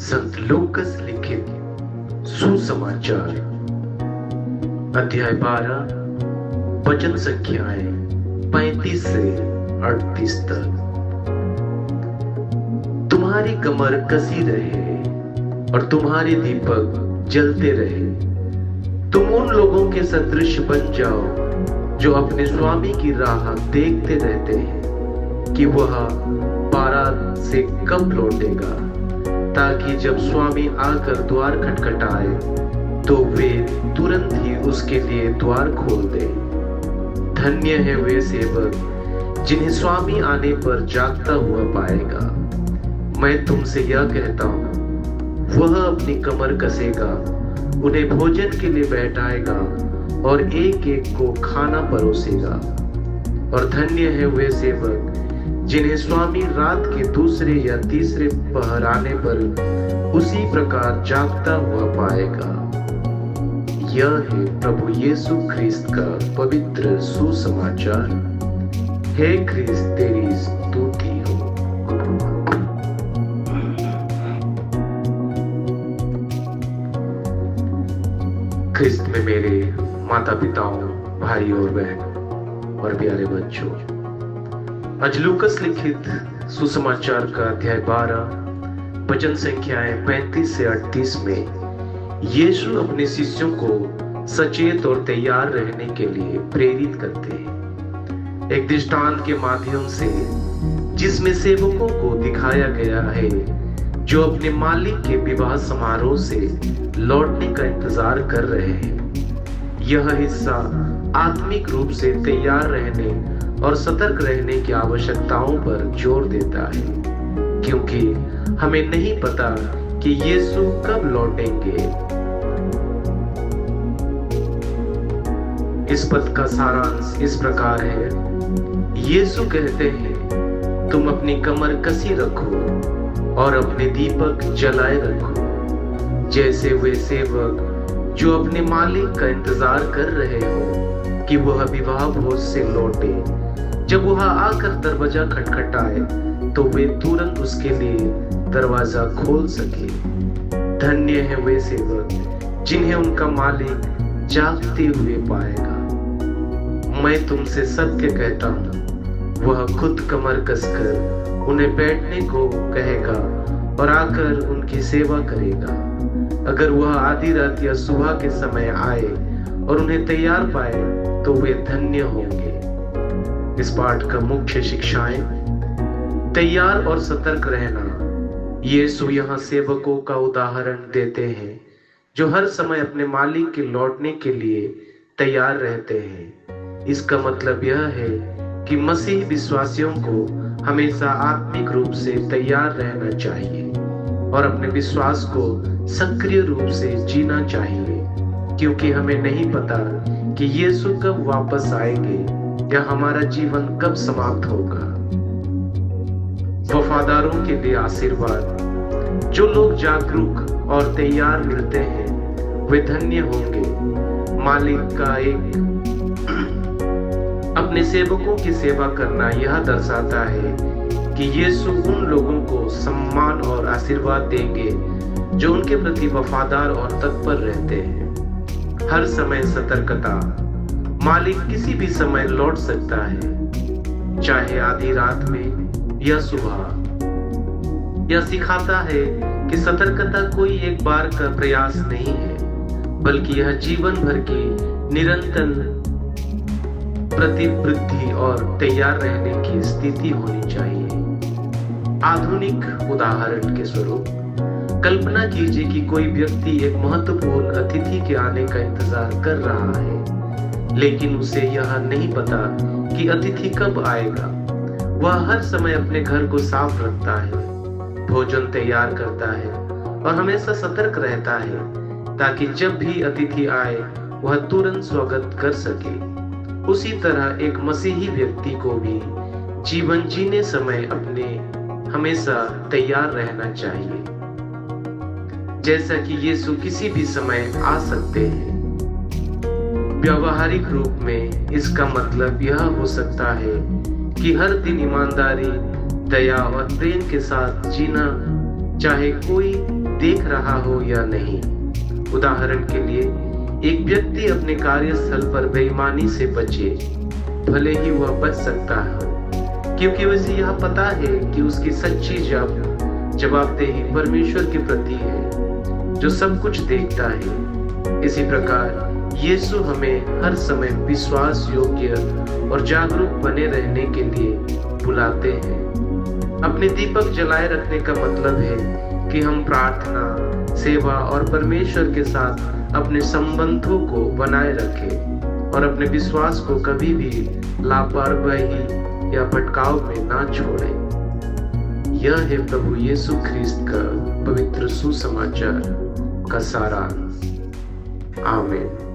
संत लूकस लिखित सुसमाचार अध्याय 12 वचन संख्याएं 35 से 38 तक। तुम्हारी कमर कसी रहे और तुम्हारे दीपक जलते रहे। तुम उन लोगों के सदृश बन जाओ जो अपने स्वामी की राह देखते रहते हैं कि वह बारात से कब लौटेगा, ताकि जब स्वामी आकर द्वार खटखटाए तो वे तुरंत ही उसके लिए द्वार खोल दे। धन्य है वे सेवक जिन्हें स्वामी आने पर जागता हुआ पाएगा। मैं तुमसे यह कहता हूँ, वह अपनी कमर कसेगा, उन्हें भोजन के लिए बैठाएगा और एक एक को खाना परोसेगा। और धन्य है वे सेवक जिन्हें स्वामी रात के दूसरे या तीसरे पहर आने पर उसी प्रकार जागता हुआ पाएगा। यह है प्रभु यीशु ख्रिस्त का पवित्र सुसमाचार। हे ख्रिस्त, तेरी स्तुति हो। ख्रिस्त में मेरे माता पिताओं, भाई और बहन और प्यारे बच्चों, आज लूकस लिखित सुसमाचार का अध्याय 12 वचन संख्याएं 35 से 38 में यीशु अपने शिष्यों को सचेत और तैयार रहने के लिए प्रेरित करते हैं। एक दृष्टांत के माध्यम से, जिसमें सेवकों को दिखाया गया है जो अपने मालिक के विवाह समारोह से लौटने का इंतजार कर रहे हैं। यह हिस्सा आत्मिक रूप से तैयार रहने और सतर्क रहने की आवश्यकताओं पर जोर देता है, क्योंकि हमें नहीं पता कि यीशु कब लौटेंगे। इस पद का सारांश इस प्रकार है। यीशु कहते हैं, तुम अपनी कमर कसी रखो और अपने दीपक जलाए रखो, जैसे वे सेवक जो अपने मालिक का इंतजार कर रहे हो कि वह विवाह भोज से लौटे। जब वह आकर दरवाजा खटखटाए तो वे तुरंत उसके लिए दरवाजा खोल सके। धन्य है वे सेवक जिन्हें उनका मालिक जागते हुए पाएगा। मैं तुमसे सत्य कहता हूँ, वह खुद कमर कसकर उन्हें बैठने को कहेगा और आकर उनकी सेवा करेगा। अगर वह आधी रात या सुबह के समय आए और उन्हें तैयार पाए तो वे धन्य होंगे। इस पाठ का मुख्य शिक्षाएं: तैयार और सतर्क रहना। यीशु यहाँ सेवकों का उदाहरण देते हैं जो हर समय अपने मालिक के लौटने के लिए तैयार रहते हैं। इसका मतलब यह है कि मसीह विश्वासियों को हमेशा आत्मिक रूप से तैयार रहना चाहिए और अपने विश्वास को सक्रिय रूप से जीना चाहिए, क्योंकि हमें नहीं पता कि यीशु कब वापस आएंगे या हमारा जीवन कब समाप्त होगा। वफादारों के लिए आशीर्वाद। जो लोग जागरूक और तैयार मिलते हैं वे धन्य होंगे। मालिक का एक अपने सेवकों की सेवा करना यह दर्शाता है कि यीशु उन लोगों को सम्मान और आशीर्वाद देंगे जो उनके प्रति वफादार और तत्पर रहते हैं। हर समय सतर्कता। मालिक किसी भी समय लौट सकता है, चाहे आधी रात में या सुबह। यह सिखाता है कि सतर्कता कोई एक बार का प्रयास नहीं है, बल्कि यह जीवन भर की निरंतर प्रतिवृत्ति और तैयार रहने की स्थिति होनी चाहिए। आधुनिक उदाहरण के स्वरूप, कल्पना कीजिए कि कोई व्यक्ति एक महत्वपूर्ण अतिथि के आने का इंतजार कर रहा है, लेकिन उसे यह नहीं पता कि अतिथि कब आएगा। वह हर समय अपने घर को साफ रखता है, भोजन तैयार करता है और हमेशा सतर्क रहता है, ताकि जब भी अतिथि आए वह तुरंत स्वागत कर सके। उसी तरह एक मसीही व्यक्ति को भी जीवन जीने समय अपने हमेशा तैयार रहना चाहिए, जैसा कि यीशु किसी भी समय आ सकते हैं। व्यावहारिक रूप में इसका मतलब यह हो सकता है कि हर दिन ईमानदारी, दया और प्रेम के साथ जीना, चाहे कोई देख रहा हो या नहीं। उदाहरण के लिए, एक व्यक्ति अपने कार्यस्थल पर बेईमानी से बचे, भले ही वह बच सकता है, क्योंकि उसे यह पता है कि उसकी सच्ची जवाबदेही परमेश्वर के प्रति है, जो सब कुछ देखता है। इसी प्रकार यीशु हमें हर समय विश्वास योग्य और जागरूक बने रहने के लिए बुलाते हैं। अपने दीपक जलाए रखने का मतलब है कि हम प्रार्थना, सेवा और परमेश्वर के साथ अपने संबंधों को बनाए रखें और अपने विश्वास को कभी भी लापरवाही या भटकाव में ना छोड़ें। यह है प्रभु यीशु ख्रिस्त का पवित्र सुसमाचार का सारांश। आमीन।